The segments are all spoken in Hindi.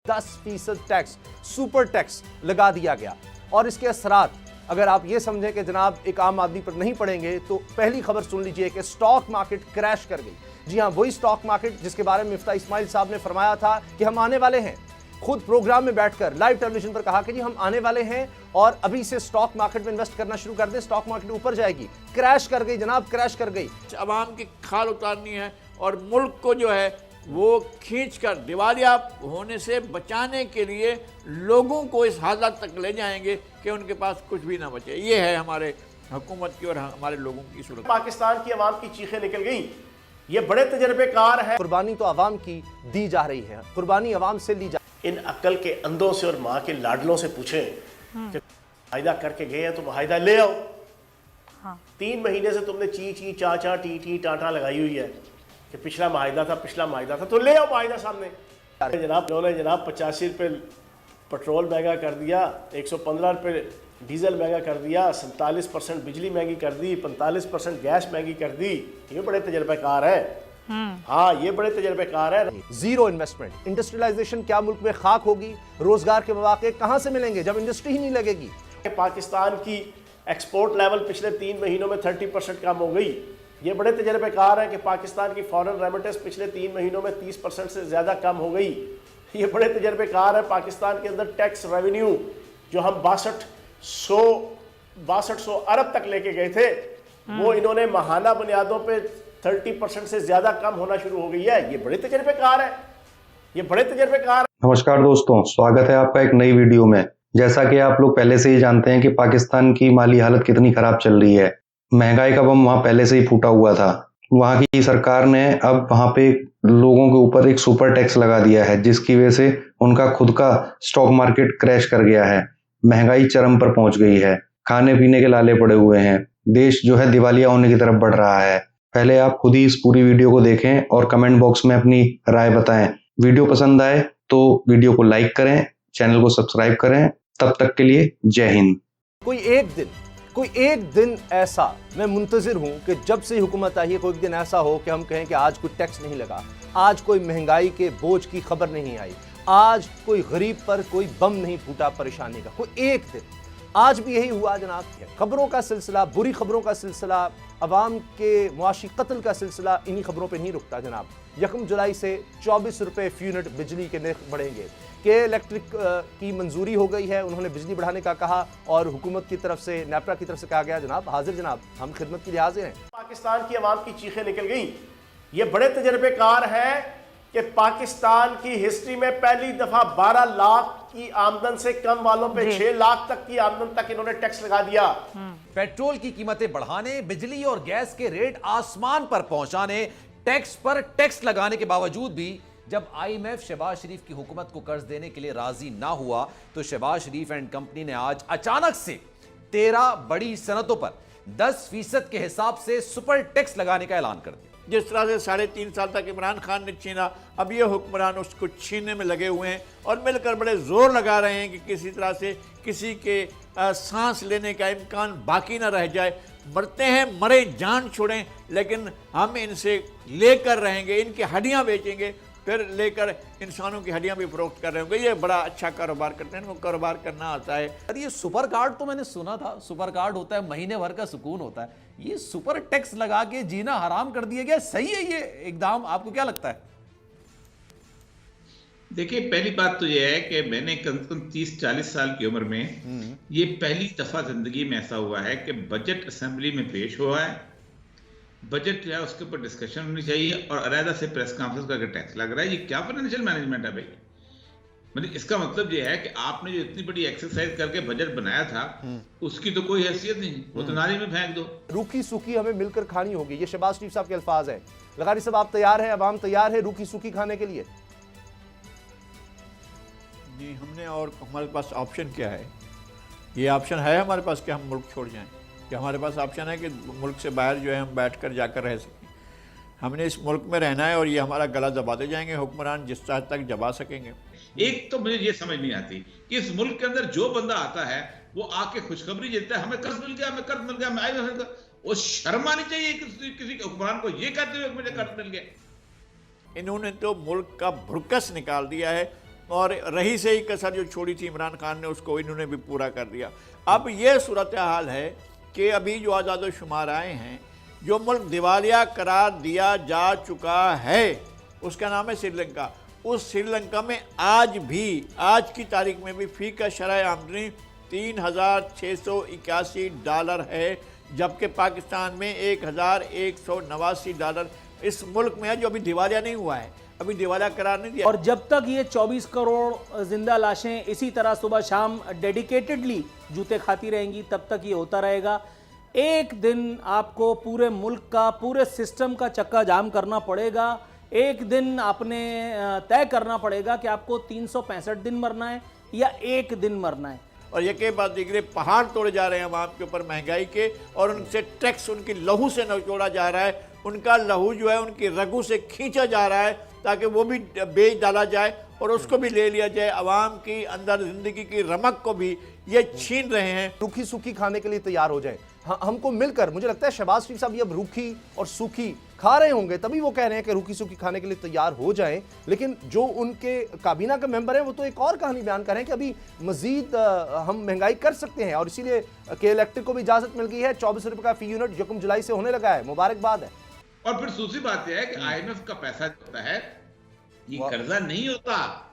10% टैक्स, सुपर टैक्स लगा दिया गया। और इसके असरात अगर आप ये समझें कि जनाब एक आम आदमी पर नहीं पड़ेंगे, तो पहली खबर सुन लीजिए कि स्टॉक मार्केट क्रैश कर गई। जी हां, वही स्टॉक मार्केट जिसके बारे में मिफ्ता इस्माइल साहब ने फरमाया था कि हम आने वाले हैं। खुद प्रोग्राम में बैठकर लाइव टेलीविजन पर कहा कि जी हम आने वाले हैं और अभी से स्टॉक मार्केट में इन्वेस्ट करना शुरू कर दें, स्टॉक मार्केट ऊपर जाएगी। क्रैश कर गई जनाब, क्रैश कर गई। अवाम की खाल उतारनी है और मुल्क को जो है वो खींचकर दिवालिया होने से बचाने के लिए लोगों को इस हालत तक ले जाएंगे कि उनके पास कुछ भी ना बचे। ये है हमारे हुकूमत की और हमारे लोगों की सूरत। पाकिस्तान की आवाम की चीखें निकल गई, ये बड़े तजर्बेकार है। कुर्बानी तो आवाम की दी जा रही है, कुर्बानी आवाम से ली जा। इन अक्ल के अंधों से और माँ के लाडलों से पूछें कि मुआहिदा करके गए हैं तो मुआहिदा ले आओ। 3 महीने से तुमने ची ची चा चा टी टी टाटा लगाई हुई है कि पिछला मुआहिदा था, पिछला मुआहिदा था, तो ले आओ मुआहिदा सामने। जनाब उन्होंने जनाब 85 रुपये पेट्रोल महंगा कर दिया, 115 रुपये डीजल महंगा कर दिया, 47% बिजली महंगी कर दी, 45% गैस महंगी कर दी। ये बड़े तजर्बेकार है। हाँ, ये बड़े तजर्बेकार है। जीरो इन्वेस्टमेंट, इंडस्ट्रियलाइजेशन क्या मुल्क में खाक होगी? रोजगार के मौके कहां से मिलेंगे जब इंडस्ट्री ही नहीं लगेगी? पाकिस्तान की एक्सपोर्ट लेवल पिछले 3 महीनों में 30% कम हो गई। ये बड़े तजर्बेकार है कि पाकिस्तान की फॉरेन रेमिटेंस पिछले 3 महीनों में 30% से ज़्यादा कम हो गई। ये बड़े तजर्बेकार है। पाकिस्तान के अंदर टैक्स रेवेन्यू जो हम 6200 अरब तक लेके गए थे, वो इन्होंने माहाना बुनियादों पे 30% से ज़्यादा कम होना शुरू हो गई है। ये बड़े तजर्बेकार है, ये बड़े तजर्बेकार। नमस्कार दोस्तों, स्वागत है आपका एक नई वीडियो में। जैसा कि आप लोग पहले से ही जानते हैं कि पाकिस्तान की माली हालत कितनी खराब चल रही है। महंगाई का बम वहां पहले से ही फूटा हुआ था। वहां की सरकार ने अब वहां पे लोगों के ऊपर एक सुपर टैक्स लगा दिया है, जिसकी वजह से उनका खुद का स्टॉक मार्केट क्रैश कर गया है। महंगाई चरम पर पहुंच गई है, खाने पीने के लाले पड़े हुए हैं। देश जो है दिवालिया होने की तरफ बढ़ रहा है। पहले आप खुद ही इस पूरी वीडियो को देखें और कमेंट बॉक्स में अपनी राय बताएं। वीडियो पसंद आए तो वीडियो को लाइक करें, चैनल को सब्सक्राइब करें। तब तक के लिए जय हिंद। कोई एक दिन ऐसा मैं मुंतजिर हूं कि जब से हुकूमत आई है, कोई एक दिन ऐसा हो कि हम कहें कि आज कोई टैक्स नहीं लगा, आज कोई महंगाई के बोझ की खबर नहीं आई, आज कोई गरीब पर कोई बम नहीं फूटा परेशानी का। कोई एक दिन, आज भी यही हुआ जनाब। खबरों का सिलसिला, बुरी खबरों का सिलसिला, अवाम के मुआशी कत्ल का सिलसिला इन्हीं खबरों पे नहीं रुकता जनाब। 1 जुलाई से 24 रुपये फी यूनिट बिजली के नर्ख बढ़ेंगे। के इलेक्ट्रिक की मंजूरी हो गई है, उन्होंने बिजली बढ़ाने का कहा और हुकूमत की तरफ से, नेपरा की तरफ से कहा गया जनाब हाजिर जनाब, हम खिदमत के लिए हाजिर हैं। पाकिस्तान की आवाम की चीखें निकल गई। ये बड़े तजर्बेकार है कि पाकिस्तान की हिस्ट्री में पहली दफा 12 लाख की आमदन से कम वालों पे 6 लाख तक की आमदन तक इन्होंने टैक्स लगा दिया। पेट्रोल की कीमतें बढ़ाने, बिजली और गैस के रेट आसमान पर पहुंचाने, टैक्स पर टैक्स लगाने के बावजूद भी जब IMF शहबाज शरीफ की हुकूमत को कर्ज देने के लिए राजी ना हुआ, तो शहबाज शरीफ एंड कंपनी ने आज अचानक से 13 बड़ी सनतों पर 10% के हिसाब से सुपर टैक्स लगाने का ऐलान कर दिया। जिस तरह से 3.5 साल तक इमरान खान ने छीना, अब ये हुक्मरान उसको छीनने में लगे हुए हैं और मिलकर बड़े जोर लगा रहे हैं कि किसी तरह से किसी के सांस लेने का इम्कान बाकी ना रह जाए। मरते हैं मरे, जान छोड़ें, लेकिन हम इनसे लेकर रहेंगे, इनकी हड्डियां बेचेंगे, फिर लेकर इंसानों की हड्डियां भी फरोख्त कर रहे होंगे। ये बड़ा अच्छा कारोबार करते हैं, इनको कारोबार करना आता है। अरे ये सुपर कार्ड तो मैंने सुना था, सुपर कार्ड होता है, महीने भर का सुकून होता है। ये सुपर टैक्स लगा के जीना हराम कर दिया गया। सही है ये एकदम? आपको क्या लगता है? देखिए, पहली बात तो यह है कि मैंने कम से कम 30-40 साल की उम्र में ये पहली दफा जिंदगी में ऐसा हुआ है कि बजट असेंबली में पेश हुआ है। बजट जो है उसके ऊपर डिस्कशन होनी चाहिए और अलहदा से प्रेस कॉन्फ्रेंस करके टैक्स लग रहा है। ये क्या फाइनेंशियल मैनेजमेंट है भाई? मतलब इसका मतलब ये है कि आपने जो इतनी बड़ी एक्सरसाइज करके बजट बनाया था उसकी तो कोई हैसियत नहीं, वो तो नाली में फेंक दो। रूखी सूखी हमें मिलकर खानी होगी, ये शहबाज शरीफ साहब के अल्फाज हैं। लगारी साहब, आप तैयार हैं, अवाम तैयार है रूखी सूखी खाने के लिए? जी, हमने और हमारे पास ऑप्शन क्या है? ये ऑप्शन है हमारे पास कि हम मुल्क छोड़ जाएं? कि हमारे पास ऑप्शन है कि मुल्क से बाहर जो है हम बैठकर जाकर रह सकें? हमने इस मुल्क में रहना है और ये हमारा गला दबाते जाएंगे हुक्मरान जिस हद तक दबा सकेंगे। एक तो मुझे ये समझ नहीं आती कि इस मुल्क के अंदर जो बंदा आता है वो आके खुशखबरी देता है, हमें कर्ज मिल गया, हमें कर्ज मिल गया, मैं आई। वो शर्म आनी चाहिए किसी हुक्मरान को ये कहते हुए मुझे कर्ज मिल गया। इन्होंने तो मुल्क का भुरकस निकाल दिया है और रही से ही कसर जो छोड़ी थी इमरान खान ने उसको इन्होंने भी पूरा कर दिया। अब ये सूरत हाल है कि अभी जो आज़ाद शुमार आए हैं, जो मुल्क दिवालिया करार दिया जा चुका है उसका नाम है श्रीलंका। उस श्रीलंका में आज की तारीख में भी फी का शरह आमदनी $3,681 है, जबकि पाकिस्तान में $1,189 इस मुल्क में है जो अभी दिवालिया नहीं हुआ है, अभी दिवालिया करार नहीं दिया। और जब तक ये 24 करोड़ जिंदा लाशें इसी तरह सुबह शाम डेडिकेटेडली जूते खाती रहेंगी, तब तक ये होता रहेगा। एक दिन आपको पूरे मुल्क का, पूरे सिस्टम का चक्का जाम करना पड़ेगा। एक दिन आपने तय करना पड़ेगा कि आपको 365 दिन मरना है या एक दिन मरना है। और यके बाद दिगरे पहाड़ तोड़े जा रहे हैं आवाम के ऊपर महंगाई के, और उनसे टैक्स उनकी लहू से नचोड़ा जा रहा है। उनका लहू जो है उनकी रगू से खींचा जा रहा है ताकि वो भी बेच डाला जाए और उसको भी ले लिया जाए। आवाम की अंदर ज़िंदगी की रमक को भी ये छीन रहे हैं। रूखी सूखी खाने के लिए तैयार हो जाएं। हमको मिलकर, मुझे लगता है शहबाज शरीफ साहब ये अब रूखी और सूखी खा रहे होंगे, तभी वो कह रहे हैं कि रूखी सूखी खाने के लिए तैयार हो जाएं। लेकिन जो उनके काबीना के मेंबर हैं वो तो एक और कहानी बयान कर रहे हैं कि अभी मजीद हम महंगाई कर सकते हैं, और इसीलिए के इलेक्ट्रिक को भी इजाजत मिल गई है। 24 रुपए का फी यूनिट यकम जुलाई से होने लगा है। मुबारकबाद है। और फिर दूसरी बात यह है कि IMF का पैसा जो होता है ये कर्जा नहीं होता।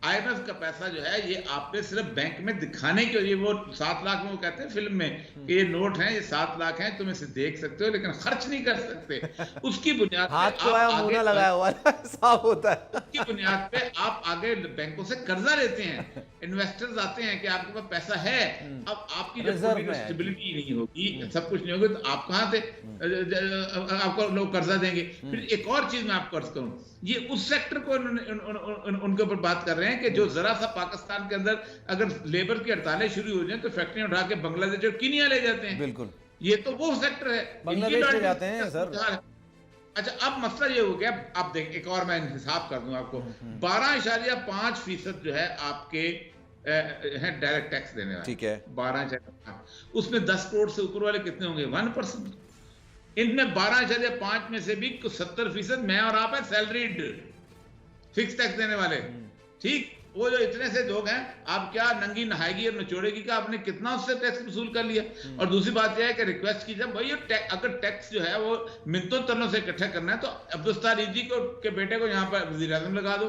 IMF का पैसा जो है ये आपने सिर्फ बैंक में दिखाने के लिए, वो 7 लाख में वो कहते हैं फिल्म में कि ये नोट हैं, ये 7 लाख हैं, तुम इसे देख सकते हो लेकिन खर्च नहीं कर सकते। उसकी बुनियाद हाथ तो आगे लगाया हुआ साफ होता है। उसकी बुनियाद पे आप आगे बैंकों से कर्जा लेते हैं, इन्वेस्टर्स आते हैं कि आपके पास पैसा है। अब आपकी जब स्टेबिलिटी नहीं होगी, सब कुछ नहीं होगा, तो आप कहां से आपको लोग कर्जा देंगे। फिर एक और चीज मैं आपको अर्ज करूं, ये उस सेक्टर को उनके ऊपर बात कर रहे हैं कि जो जरा सा पाकिस्तान के अंदर अगर लेबर की हड़तालें शुरू हो जाए तो फैक्ट्रियां उठा के बांग्लादेश और कीनिया ले जाते हैं। बिल्कुल, ये तो वो सेक्टर है, बांग्लादेश ले जाते हैं सर। अच्छा, अब मसला ये हो गया, आप देख एक और मैं हिसाब कर दूं आपको, 12.5% जो है आपके हैं डायरेक्ट टैक्स देने वाले। ठीक है, 12.5, उसमें 10 करोड़ से ऊपर वाले कितने होंगे? 1%। इनमें 12.5 में से भी 70% मैं और आप है सैलरीड फिक्स टैक्स देने वाले। ठीक, वो जो इतने से लोग हैं, आप क्या नंगी नहाएगी और निचोड़ेगी का आपने कितना उससे टैक्स वसूल कर लिया। और दूसरी बात यह है कि रिक्वेस्ट की, जब भाई अगर टैक्स जो है वो मिन्नतों तनों से इकट्ठा करना है तो अब्दुल ईदी को के बेटे को यहाँ पर वज़ीर आज़म लगा दो,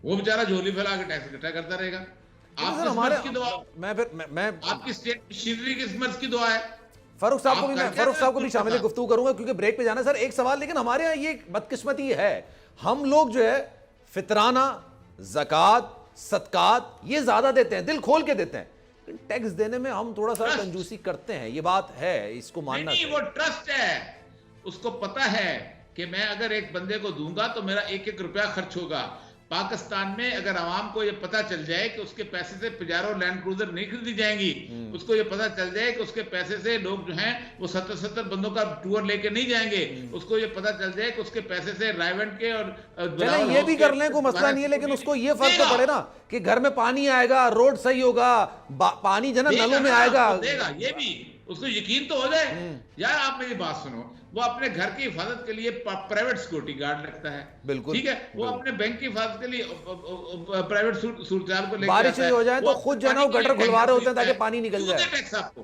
वो बेचारा झोली फैला के टैक्स इकट्ठा करता रहेगा। आप की दुआ, मैं आपकी स्टेट मशीनरी किस मर्ज की दुआ है। फारूक साहब को भी शामिल गुफ्तगू करूंगा क्योंकि ब्रेक पे जाना है। सर एक सवाल, लेकिन हमारे यहाँ ये बदकिस्मती है, हम लोग जो है फितराना, ज़कात, सदकात ये ज्यादा देते हैं, दिल खोल के देते हैं। टैक्स देने में हम थोड़ा सा कंजूसी करते हैं, ये बात है, इसको मानना नहीं, वो ट्रस्ट है, उसको पता है कि मैं अगर एक बंदे को दूंगा तो मेरा 1-1 रुपया खर्च होगा। पाकिस्तान में अगर आवाम को ये पता चल जाए कि उसके पैसे से पिजारो लैंड क्रूजर नहीं खरीदी जाएंगी, उसको ये पता चल जाए कि उसके पैसे से लोग जो हैं वो 70 बंदों का टूर लेके नहीं जाएंगे, उसको ये पता चल जाए कि उसके पैसे से रायवेंट के और ये भी कर लें, कोई मसला नहीं है, लेकिन उसको ये फर्क तो पड़े ना कि घर में पानी आएगा, रोड सही होगा, पानी जो है नलों में आएगा, देगा, ये भी उसको यकीन तो हो जाए। यार आप मेरी बात सुनो, वो अपने घर की हिफाजत के लिए प्राइवेट सिक्योरिटी गार्ड रखता है, बिल्कुल ठीक है, वो अपने बैंक की हिफाजत के लिए प्राइवेट सूरचार को लेकर बारिश हो जाए तो खुद जो है ना गटर खुलवा रहे होते हैं ताकि पानी निकल जाए। टैक्स आपको,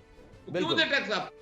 क्यों दे टैक्स आपको?